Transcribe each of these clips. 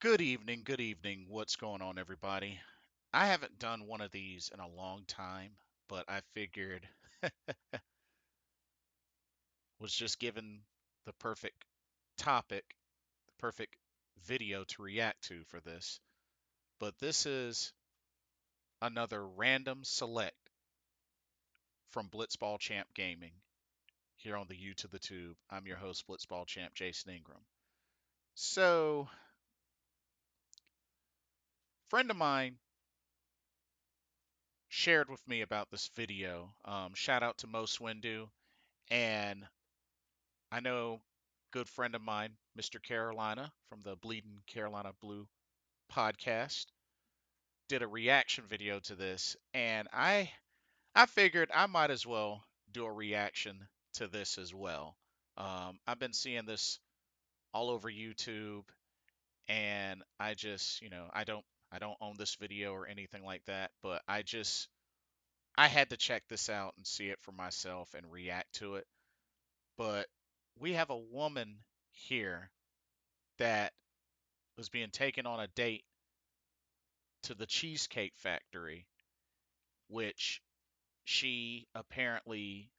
Good evening, good evening. What's going on, everybody? I haven't done one of these in a long time, but I figured was just given the perfect topic, the perfect video to react to for this. But this is another random select from Blitzball Champ Gaming here on the U to the Tube. I'm your host, Blitzball Champ Jason Ingram. So, friend of mine shared with me about this video. Shout out to Mo Swindu. And I know good friend of mine, Mr. Carolina from the Bleeding Carolina Blue podcast, did a reaction video to this, and I figured I might as well do a reaction to this as well. I've been seeing this all over YouTube, and I just, I don't own this video or anything like that, but I had to check this out and see it for myself and react to it. But we have a woman here that was being taken on a date to the Cheesecake Factory, which she apparently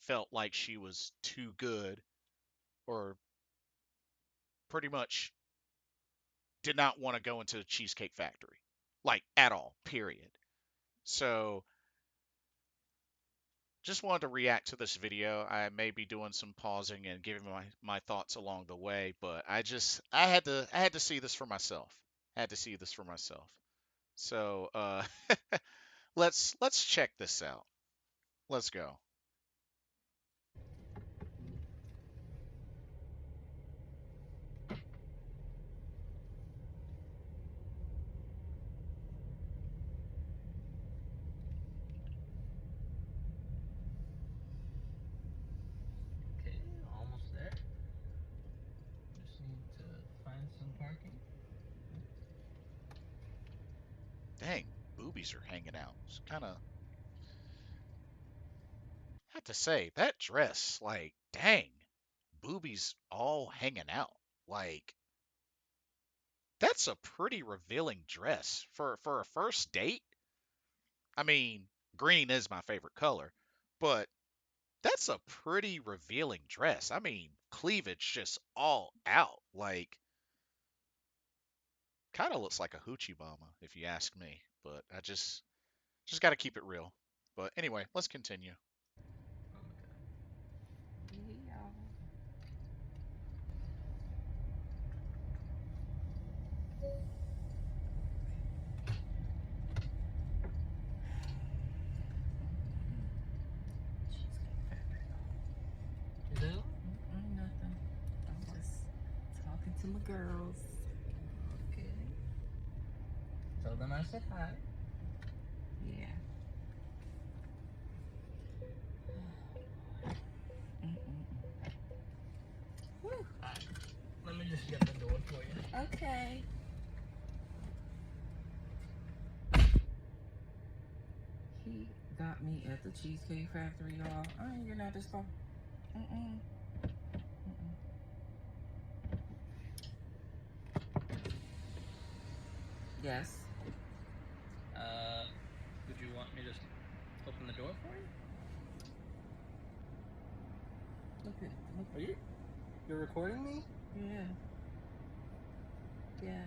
felt like she was too good or pretty much did not want to go into the Cheesecake Factory, like at all, period. So just wanted to react to this video. I may be doing some pausing and giving my thoughts along the way, but I had to see this for myself. Had to see this for myself. So let's check this out. Let's go. Okay, almost there. Just need to find some parking. Dang, boobies are hanging out. It's kind of, I have to say, that dress, like, dang, boobies all hanging out. Like, that's a pretty revealing dress for a first date. I mean, green is my favorite color, but that's a pretty revealing dress. I mean, cleavage just all out. Like, kind of looks like a hoochie mama, if you ask me. But I just got to keep it real. But anyway, let's continue. Oh my god. Yeah. Cheesecake Factory. Is that all? Nothing. I'm just talking to my girls. Okay. Tell them I said hi. Yeah. Mm-mm. Whew. Alright. Let me just get the door for you. Okay. He got me at the Cheesecake Factory, y'all. I ain't getting out this car. Mm-mm. Mm-mm. Yes. Would you want me to open the door for you? Look at. Look. Are you? You're recording me? Yeah. Yeah.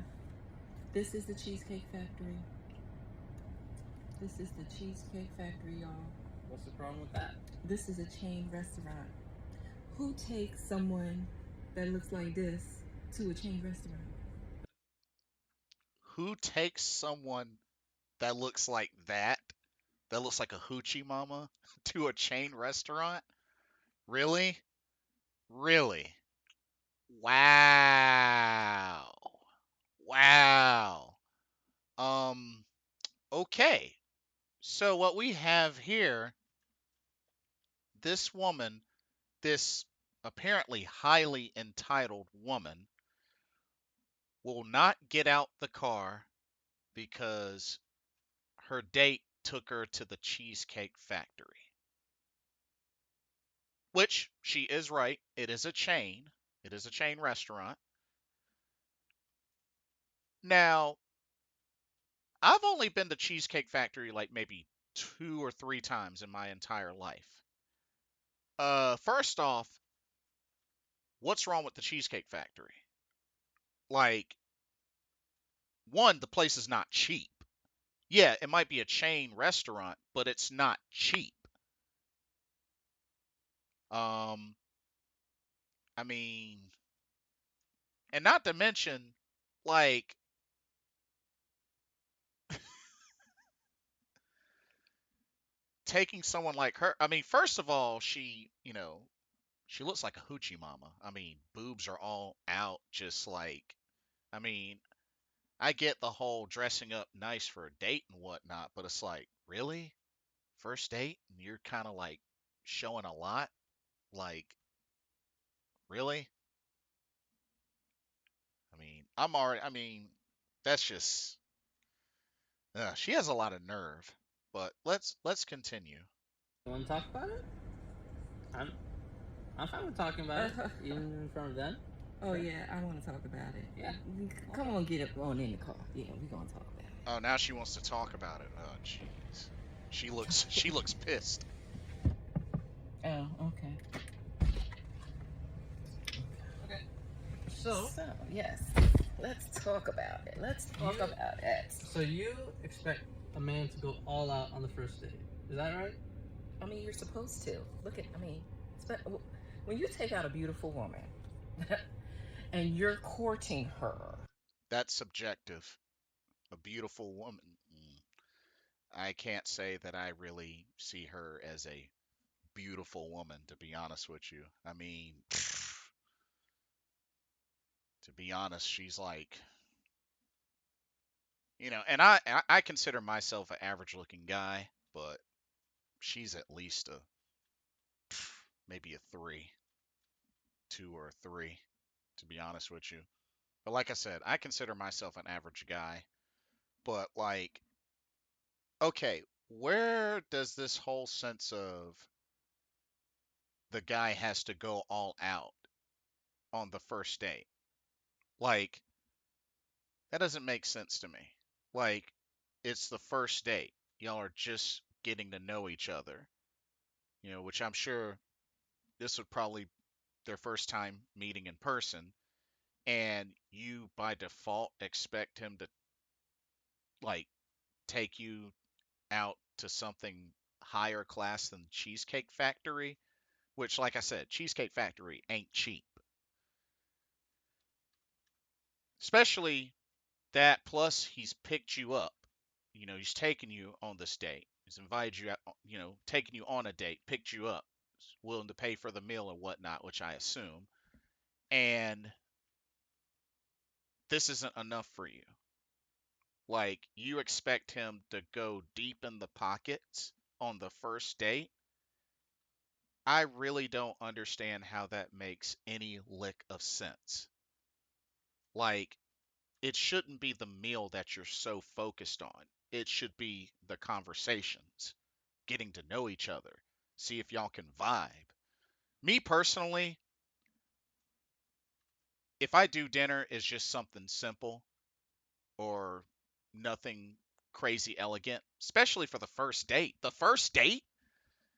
This is the Cheesecake Factory. This is the Cheesecake Factory, y'all. What's the problem with that? This is a chain restaurant. Who takes someone that looks like this to a chain restaurant? Who takes someone that looks like that looks like a hoochie mama, to a chain restaurant? Really? Really? Wow. Wow. Um, okay. So what we have here, this woman, this apparently highly entitled woman, will not get out the car because her date took her to the Cheesecake Factory. Which she is right. It is a chain. It is a chain restaurant. Now, I've only been to Cheesecake Factory like maybe 2 or 3 times in my entire life. First off, what's wrong with the Cheesecake Factory? Like, one, the place is not cheap. Yeah, it might be a chain restaurant, but it's not cheap. Um, I mean, and not to mention, like, taking someone like her. I mean, first of all, she looks like a hoochie mama. I mean, boobs are all out, just like, I mean, I get the whole dressing up nice for a date and whatnot, but it's like, really? First date? And you're kind of like showing a lot? Like, really? I mean, that's just, she has a lot of nerve. But let's continue. You want to talk about it? I'm I'm fine with talking about it, even in front of them. Oh sure. Yeah, I want to talk about it. Yeah. Come on, get up on in the car. Yeah, we gonna talk about it. Oh, now she wants to talk about it. Oh, jeez. She looks pissed. Oh, okay. Okay. So Yes, let's talk about it. Let's talk about it. So you expect a man to go all out on the first date? Is that right? I mean, you're supposed to. Look at, I mean, when you take out a beautiful woman and you're courting her. That's subjective. A beautiful woman. I can't say that I really see her as a beautiful woman, to be honest with you. I mean, to be honest, she's like, and I consider myself an average looking guy, but she's at least a maybe a three, 2 or 3, to be honest with you. But like I said, I consider myself an average guy. But like, okay, where does this whole sense of the guy has to go all out on the first date? Like, that doesn't make sense to me. Like, it's the first date. Y'all are just getting to know each other, which I'm sure this would probably their first time meeting in person, and you by default expect him to like take you out to something higher class than Cheesecake Factory, which, like I said, Cheesecake Factory ain't cheap. Especially that, plus he's picked you up. He's taken you on this date. He's invited you out, taken you on a date, picked you up, willing to pay for the meal and whatnot, which I assume. And this isn't enough for you. Like, you expect him to go deep in the pockets on the first date. I really don't understand how that makes any lick of sense. Like, it shouldn't be the meal that you're so focused on. It should be the conversations, getting to know each other, see if y'all can vibe. Me personally, if I do dinner, it's just something simple or nothing crazy elegant, especially for the first date. The first date,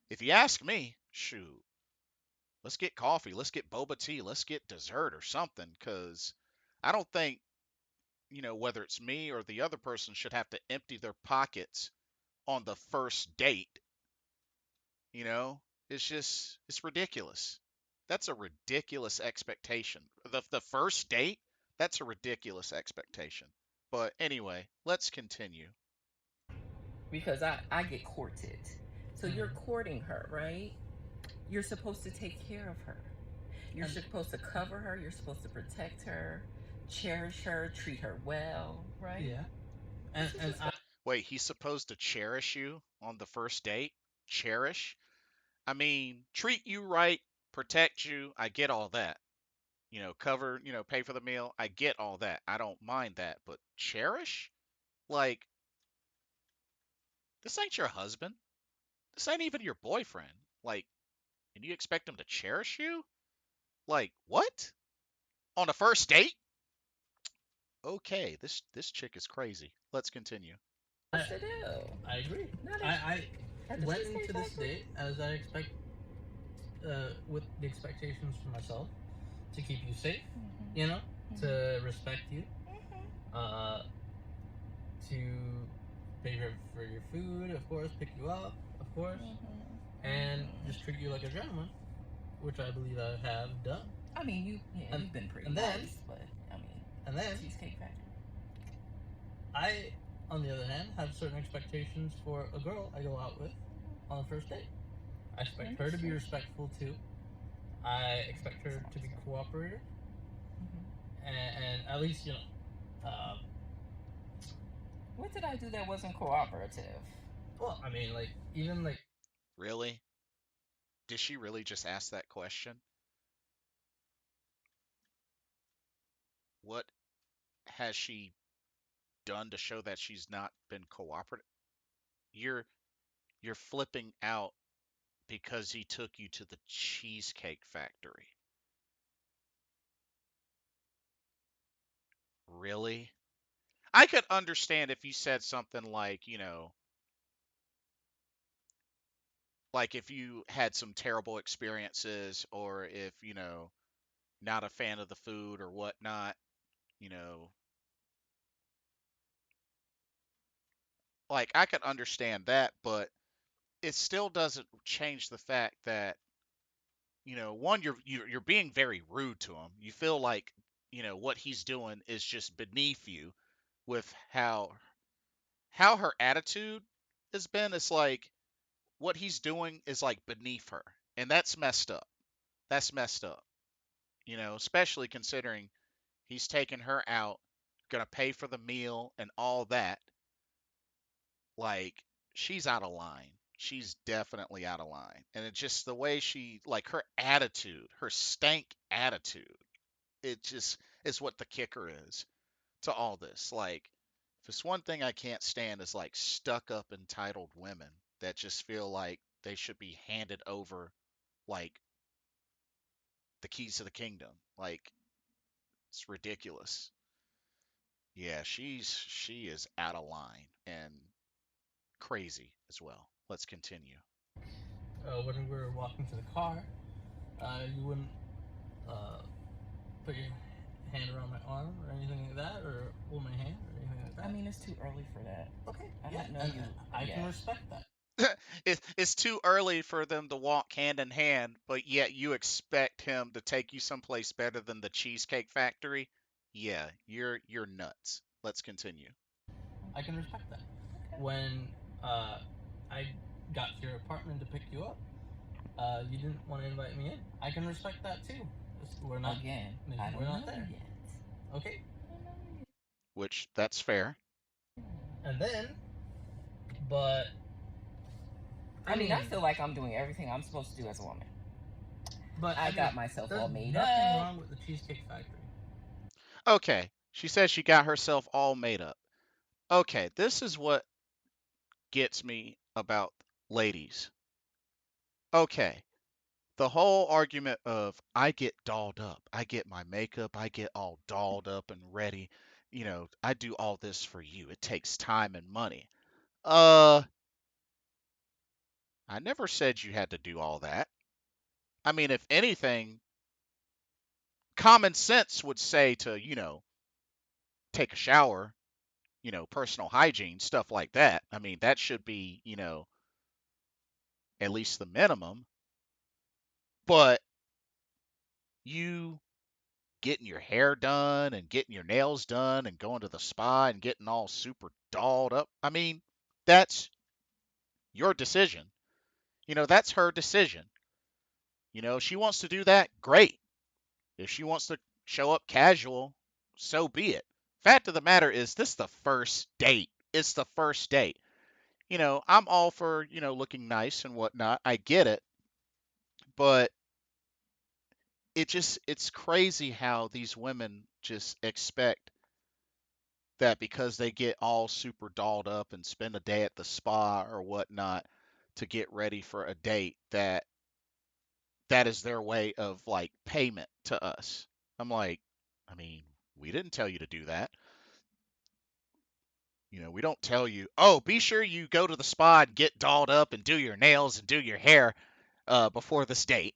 if you ask me, shoot, let's get coffee, let's get boba tea, let's get dessert or something, because I don't think, whether it's me or the other person should have to empty their pockets on the first date. You know, it's ridiculous. That's a ridiculous expectation. The first date, that's a ridiculous expectation. But anyway, let's continue. Because I get courted. So you're courting her, right? You're supposed to take care of her. You're supposed to cover her. You're supposed to protect her, cherish her, treat her well, right? Yeah. And Wait, he's supposed to cherish you on the first date? Cherish? I mean, treat you right, protect you. I get all that. Cover, pay for the meal. I get all that. I don't mind that. But cherish? Like, this ain't your husband. This ain't even your boyfriend. Like, and you expect him to cherish you? Like, what? On a first date? okay, this chick is crazy. Let's continue. I, To do. I agree. Not I at the went Cheesecake into this Factory. date as I expect, with the expectations for myself to keep you safe, you know, to respect you, uh, to pay for your food, of course, pick you up, of course, and just treat you like a gentleman, which I believe I have done. I mean, you've been pretty and then- nice, but I mean, And then Cheesecake Factory. I, on the other hand, have certain expectations for a girl I go out with on the first date. I expect her to be respectful too. I expect her to be cooperative, and at least What did I do that wasn't cooperative? well, I mean, like even like Really? Did she really just ask that question? What has she done to show that she's not been cooperative? You're you're flipping out because he took you to the Cheesecake Factory. Really? I could understand if you said something like, like if you had some terrible experiences or if, not a fan of the food or whatnot, you know, like I could understand that, but it still doesn't change the fact that, one, you're being very rude to him. You feel like, what he's doing is just beneath you with how her attitude has been. It's like what he's doing is like beneath her, and that's messed up. That's messed up. Especially considering he's taking her out, gonna pay for the meal and all that. Like, she's out of line. She's definitely out of line. And it's just the way she, like, her attitude, her stank attitude, it just is what the kicker is to all this. Like, if it's one thing I can't stand is like stuck up entitled women that just feel like they should be handed over like the keys to the kingdom. Like, it's ridiculous. Yeah, she is out of line and crazy as well. Let's continue. when we were walking to the car, you wouldn't uh, put your hand around my arm or anything like that, or hold my hand or anything like that. I mean, it's too early for that. Okay, I yeah, don't know and you. I Yeah. can respect that. It's too early for them to walk hand in hand, but yet you expect him to take you someplace better than the Cheesecake Factory. Yeah, you're nuts. Let's continue. I can respect that. When uh, I got to your apartment to pick you up, you didn't want to invite me in. I can respect that too. We're not Again, I don't we're know not there. yet. Okay, Which that's fair. and then, but I mean, I feel like I'm doing everything I'm supposed to do as a woman. but I got myself all made nothing up. wrong with the Cheesecake Factory. Okay, she says she got herself all made up. Okay, this is what gets me about ladies. Okay, the whole argument of I get dolled up, I get my makeup, I get all dolled up and ready. I do all this for you. It takes time and money. Uh, I never said you had to do all that. I mean, if anything, common sense would say to, take a shower, personal hygiene, stuff like that. I mean, that should be, at least the minimum. But you getting your hair done and getting your nails done and going to the spa and getting all super dolled up, I mean, that's your decision. That's her decision. If she wants to do that, great. If she wants to show up casual, so be it. Fact of the matter is, this is the first date. It's the first date. I'm all for, looking nice and whatnot. I get it. But it's crazy how these women just expect that because they get all super dolled up and spend a day at the spa or whatnot to get ready for a date that is their way of like payment to us. I'm like, I mean, we didn't tell you to do that. We don't tell you, oh, be sure you go to the spa and get dolled up and do your nails and do your hair before this date.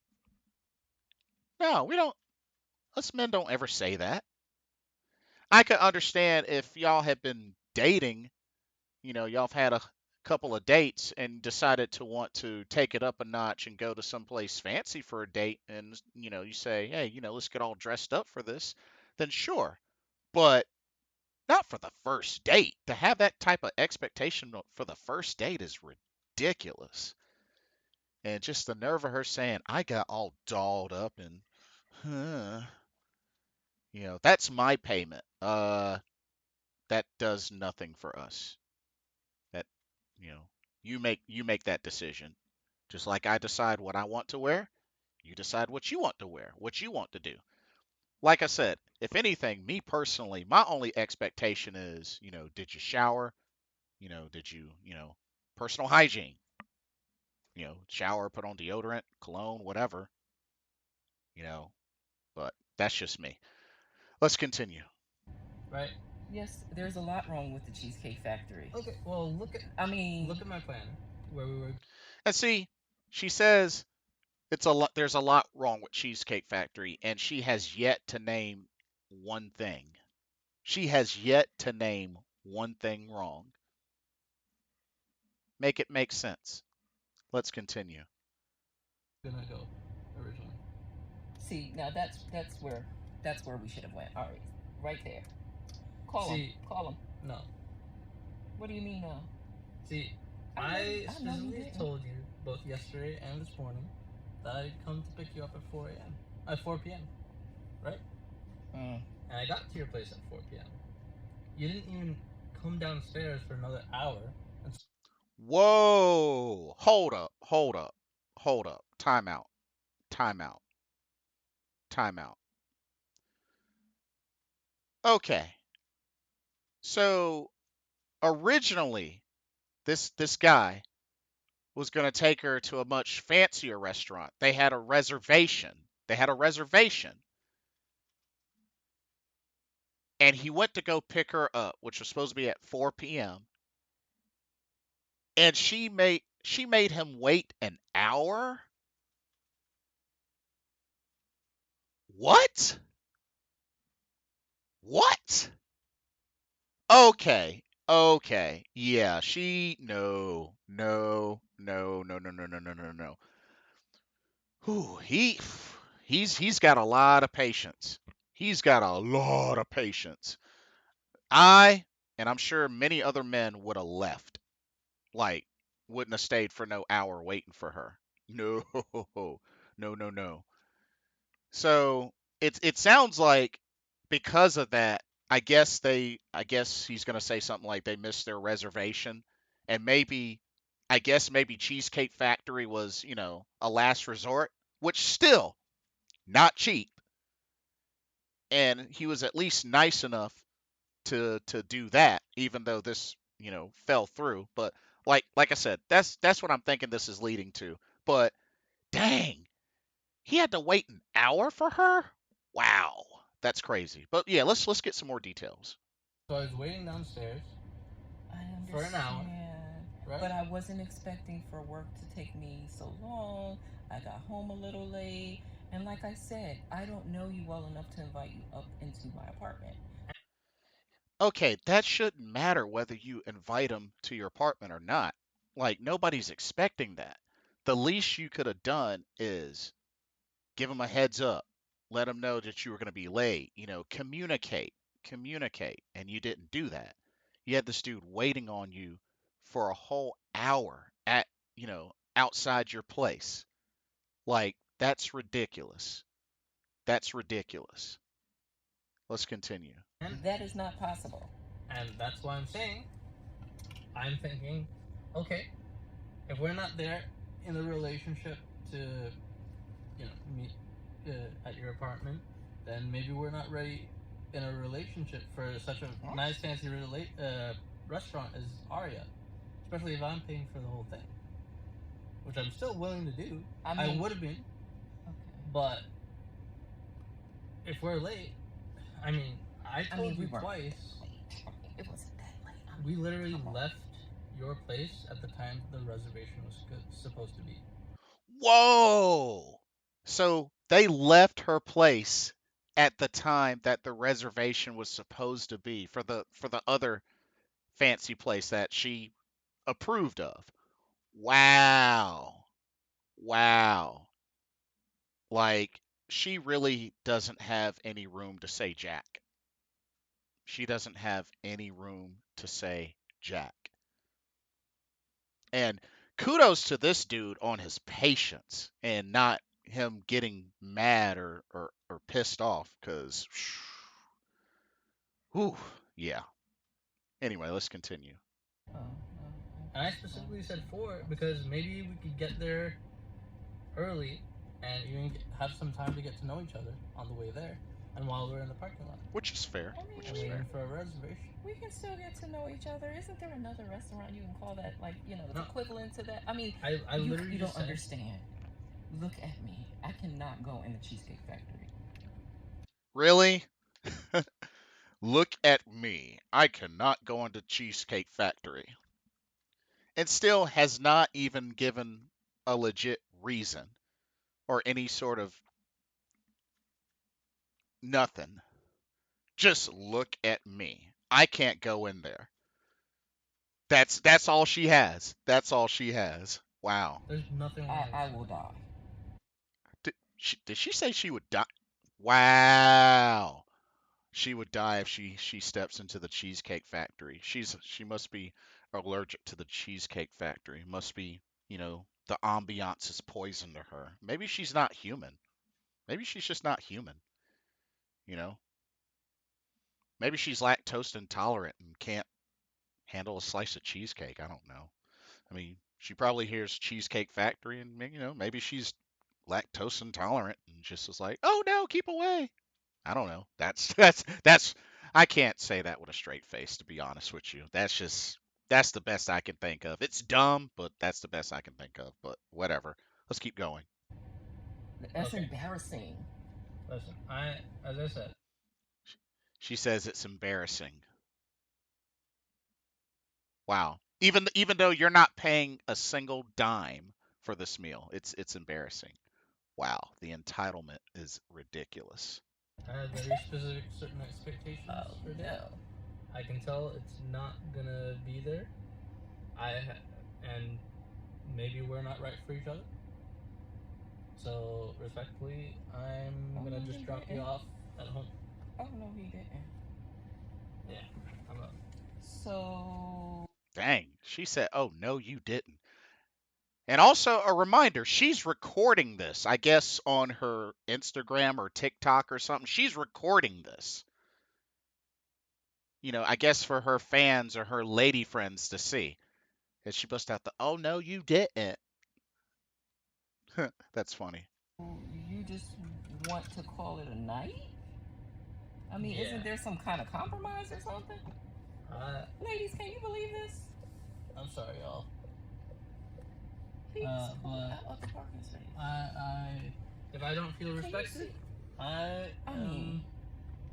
No, we don't. Us men don't ever say that. I could understand if y'all have been dating, y'all have had a couple of dates and decided to want to take it up a notch and go to someplace fancy for a date, and you say, hey, let's get all dressed up for this, then sure. But not for the first date. To have that type of expectation for the first date is ridiculous. And just the nerve of her saying, I got all dolled up and, huh, that's my payment. That does nothing for us. That, you know, you make that decision. Just like I decide what I want to wear, you decide what you want to wear, what you want to do. Like I said, if anything, me personally, my only expectation is, did you shower? Did you, personal hygiene, shower, put on deodorant, cologne, whatever, you know, but that's just me. Let's continue. Right? Yes, there's a lot wrong with the Cheesecake Factory. Okay, well, look at my plan where we were. And see, she says there's a lot wrong with Cheesecake Factory, and she has yet to name one thing. She has yet to name one thing wrong. Make it make sense. Let's continue. Gonna go originally. See, now that's where we should have went. All right, right there. Call him. See, Call him. no. What do you mean no? See, I I know you specifically didn't. told you both yesterday and this morning that I'd come to pick you up at 4 a.m. At 4 p.m. Right? Mm. And I got to your place at 4 p.m. You didn't even come downstairs for another hour. And Whoa! Hold up! Hold up! Hold up! Time out! Time out! Time out! Okay. So originally, this guy was going to take her to a much fancier restaurant. They had a reservation. They had a reservation. And he went to go pick her up, which was supposed to be at 4 p.m. And she made him wait an hour? What? What? Okay. Okay. Yeah, no. No. No, no, no, no, no, no, no, no. Whew, he's got a lot of patience. He's got a lot of patience. I and I'm sure many other men would have left. Like, wouldn't have stayed for no hour waiting for her. No, no, no, no. So it sounds like because of that, I guess he's gonna say something like they missed their reservation, and maybe Cheesecake Factory was a last resort, which still not cheap, and he was at least nice enough to do that, even though this fell through. But like I said, that's what I'm thinking this is leading to. But dang, he had to wait an hour for her. Wow, that's crazy. But yeah, let's get some more details. so I was waiting downstairs I for an hour, understand. right? But I wasn't expecting for work to take me so long. I got home a little late. And like I said, I don't know you well enough to invite you up into my apartment. Okay, that shouldn't matter whether you invite him to your apartment or not. Like, nobody's expecting that. The least you could have done is give him a heads up, let him know that you were going to be late, communicate, and you didn't do that. You had this dude waiting on you for a whole hour outside your place. Like, that's ridiculous. That's ridiculous. Let's continue. That is not possible. And that's why I'm thinking, okay, if we're not there in the relationship to, meet at your apartment, then maybe we're not ready in a relationship for such a nice, fancy restaurant as Aria. Especially if I'm paying for the whole thing, which I'm still willing to do. I would have been, Okay. but if we're late, I told you twice. It wasn't that late. We literally left your place at the time the reservation was supposed to be. Whoa! So they left her place at the time that the reservation was supposed to be for the other fancy place that she approved of. Wow. Wow. Like she really doesn't have any room to say Jack. She doesn't have any room to say Jack. And kudos to this dude on his patience and not him getting mad or pissed off because, whew, yeah. Anyway, let's continue. And I specifically said 4 because maybe we could get there early and even have some time to get to know each other on the way there and while we're in the parking lot. Which is fair. I mean, Which And is waiting fair. for a reservation. we can still get to know each other. Isn't there another restaurant you can call that, like, it's No. equivalent to that? I mean, I you, literally you don't just said, understand. Look at me. I cannot go in the Cheesecake Factory. Really? Look at me. I cannot go into Cheesecake Factory. And still has not even given a legit reason or any sort of nothing. Just look at me. I can't go in there. That's all she has. That's all she has. Wow. there's nothing wrong with I that. will die. Did she say she would die? Wow. She would die if she steps into the Cheesecake Factory. She must be allergic to the Cheesecake Factory. Must be, the ambiance is poison to her. Maybe she's not human. Maybe she's just not human, you know? Maybe she's lactose intolerant and can't handle a slice of cheesecake. I don't know. I mean, she probably hears Cheesecake Factory and maybe she's lactose intolerant and just is like, "Oh no, keep away." I don't know. That's I can't say that with a straight face to be honest with you. That's the best I can think of. It's dumb, but that's the best I can think of. But whatever. Let's keep going. That's Okay. embarrassing. Listen, as I said, She says it's embarrassing. Wow. Even though you're not paying a single dime for this meal, it's embarrassing. Wow, the entitlement is ridiculous. I have very specific certain expectations for dinner. No. I can tell it's not gonna be there. And maybe we're not right for each other. So respectfully, I'm gonna just drop you off at home. Oh, no, he didn't. Yeah, I'm up. So. Dang, she said, "Oh no, you didn't." And also a reminder, she's recording this, I guess on her Instagram or TikTok or something. She's recording this. I guess for her fans or her lady friends to see. And she bust out the, "Oh no, you didn't." That's funny. You just want to call it a night? I mean, Yeah. isn't there some kind of compromise or something? Ladies, can you believe this? I'm sorry, y'all. He's But out of the parking space. if I don't feel respected, I am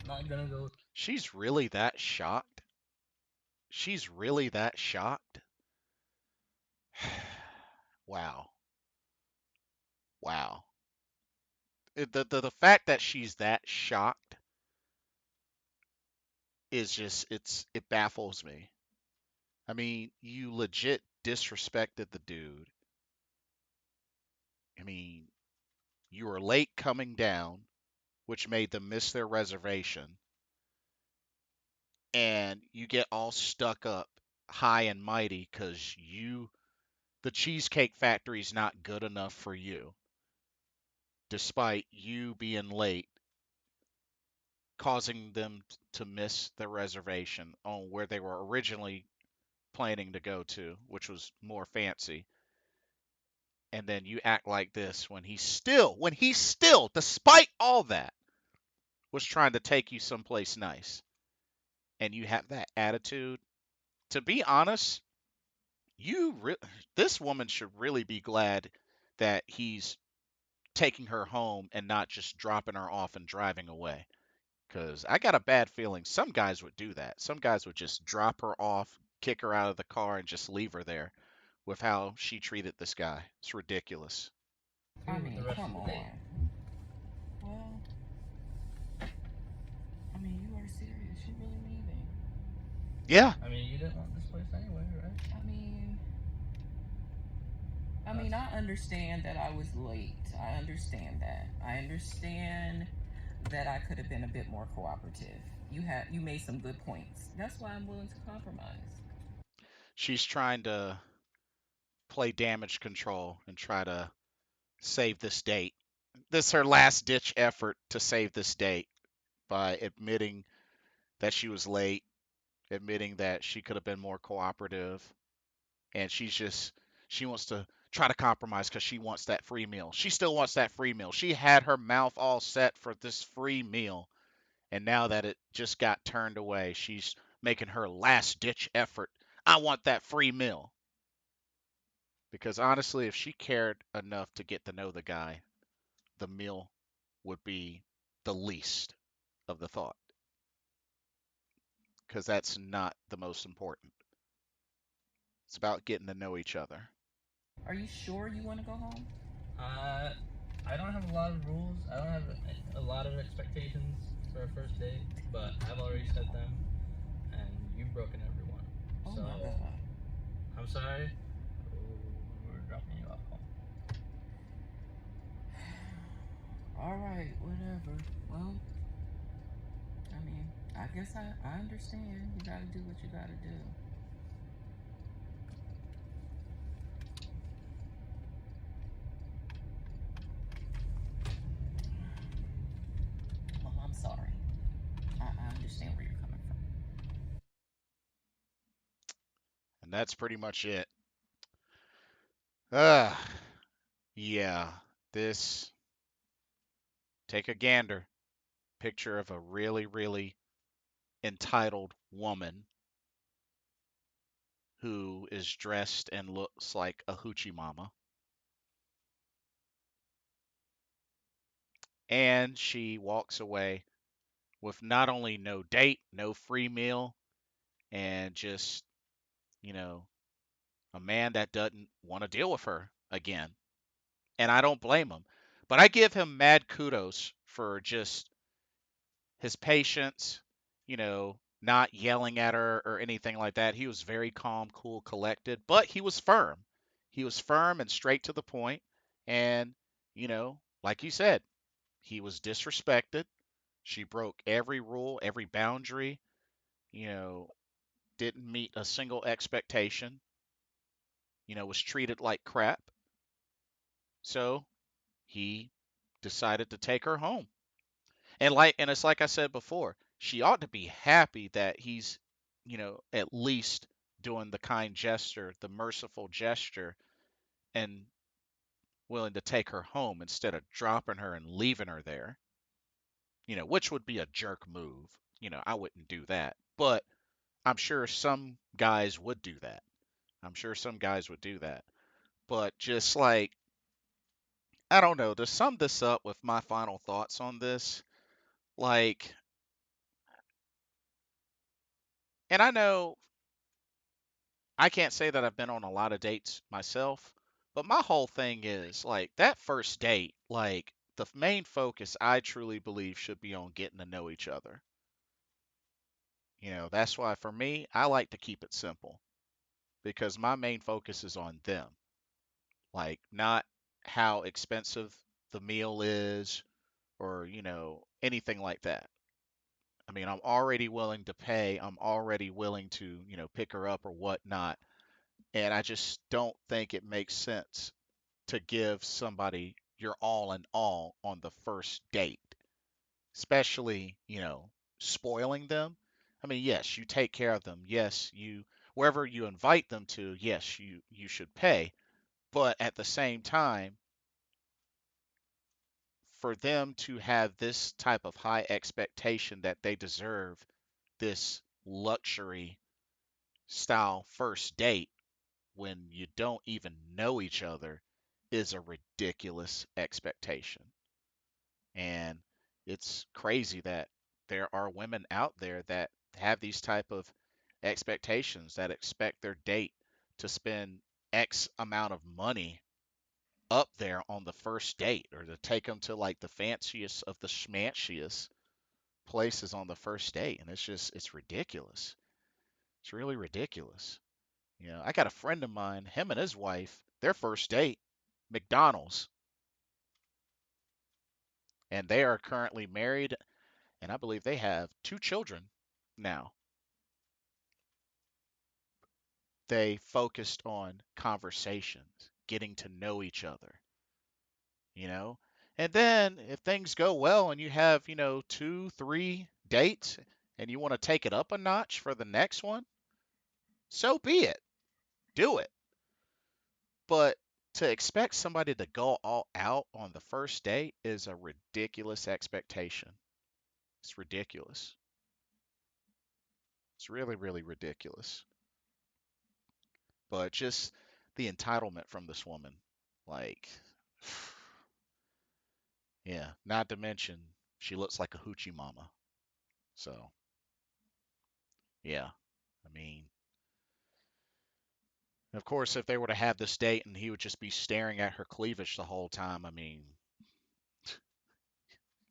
not gonna go. She's really that shocked? She's really that shocked? Wow. Wow. The fact that she's that shocked is just it baffles me. I mean, you legit disrespected the dude. I mean, you were late coming down, which made them miss their reservation, and you get all stuck up high and mighty because the Cheesecake Factory's not good enough for you, despite you being late, causing them to miss the reservation on where they were originally planning to go to, which was more fancy. And then you act like this when he still, despite all that, was trying to take you someplace nice. And you have that attitude. To be honest, this woman should really be glad that he's taking her home and not just dropping her off and driving away. Because I got a bad feeling some guys would do that. Some guys would just drop her off, kick her out of the car and just leave her there with how she treated this guy. It's ridiculous. I The mean, rest come of the on. date. Well, I mean, you are serious. You really leaving? Yeah. I mean, you didn't want this place anyway, right? I understand that I was late. I understand that. I understand that I could have been a bit more cooperative. You made some good points. That's why I'm willing to compromise. She's trying to play damage control and try to save this date. This is her last ditch effort to save this date by admitting that she was late, admitting that she could have been more cooperative, and she wants to try to compromise because she wants that free meal. She still wants that free meal. She had her mouth all set for this free meal, and now that it just got turned away, she's making her last ditch effort. I want that free meal. Because honestly, if she cared enough to get to know the guy, the meal would be the least of the thought. Because that's not the most important. It's about getting to know each other. Are you sure you want to go home? Uh, I don't have a lot of rules. I don't have a lot of expectations for a first date, but I've already set them, and you've broken every one. Oh So my god. I'm sorry. We're dropping you off home. All right, whatever. Well, I mean, I guess I understand. You gotta do what you gotta do. Well, I'm sorry. I understand where you're coming from. And that's pretty much it. Uh, yeah. This, take a gander. Picture of a really, really entitled woman who is dressed and looks like a hoochie mama. And she walks away with not only no date, no free meal, and just, you know, a man that doesn't want to deal with her again. And I don't blame him. But I give him mad kudos for just his patience, not yelling at her or anything like that. He was very calm, cool, collected, but he was firm. He was firm and straight to the point. And, like you said, he was disrespected. She broke every rule, every boundary, you know, didn't meet a single expectation, was treated like crap. So he decided to take her home. And it's like I said before, she ought to be happy that he's, at least doing the kind gesture, the merciful gesture, and willing to take her home instead of dropping her and leaving her there. Which would be a jerk move. I wouldn't do that. But I'm sure some guys would do that. I'm sure some guys would do that. But just like, I don't know, to sum this up with my final thoughts on this, like, and I know I can't say that I've been on a lot of dates myself, but my whole thing is like that first date, like the main focus I truly believe should be on getting to know each other. That's why for me, I like to keep it simple because my main focus is on them, like not how expensive the meal is or, anything like that. I mean, I'm already willing to pay, I'm already willing to, pick her up or whatnot. And I just don't think it makes sense to give somebody your all in all on the first date, especially, spoiling them. I mean, yes, you take care of them. Yes, you wherever you invite them to, yes, you should pay. But at the same time, for them to have this type of high expectation that they deserve this luxury style first date when you don't even know each other is a ridiculous expectation. And it's crazy that there are women out there that have these type of expectations that expect their date to spend X amount of money up there on the first date, or to take them to like the fanciest of the schmanciest places on the first date. And it's ridiculous. It's really ridiculous. I got a friend of mine, him and his wife, their first date, McDonald's, and they are currently married, and I believe they have two children now. They focused on conversations, getting to know each other, you know? And then if things go well and you have, two, three dates and you want to take it up a notch for the next one, so be it. Do it. But to expect somebody to go all out on the first date is a ridiculous expectation. It's ridiculous. It's really, really ridiculous. But just the entitlement from this woman. Like, yeah, not to mention she looks like a hoochie mama. So, yeah, I mean, of course, if they were to have this date and he would just be staring at her cleavage the whole time, I mean,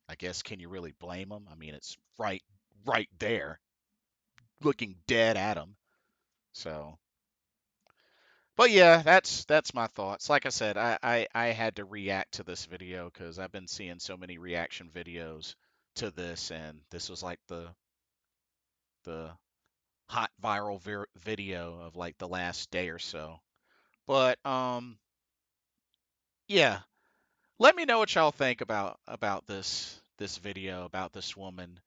I guess can you really blame him? I mean, it's right there, looking dead at him. So, but yeah, that's my thoughts. Like I said, I had to react to this video because I've been seeing so many reaction videos to this, and this was like the hot viral video of like the last day or so. But yeah, let me know what y'all think about this video about this woman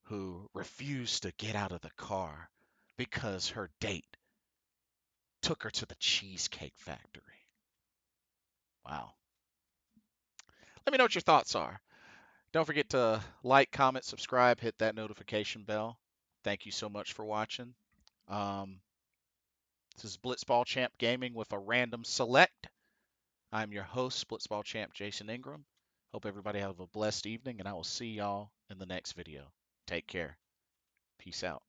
who refused to get out of the car because her date took her to the Cheesecake Factory. Wow. Let me know what your thoughts are. Don't forget to like, comment, subscribe, hit that notification bell. Thank you so much for watching. Um, this is Blitzball Champ Gaming with a random select. I'm your host, Blitzball Champ Jason Ingram. Hope everybody have a blessed evening, and I will see y'all in the next video. Take care. Peace out.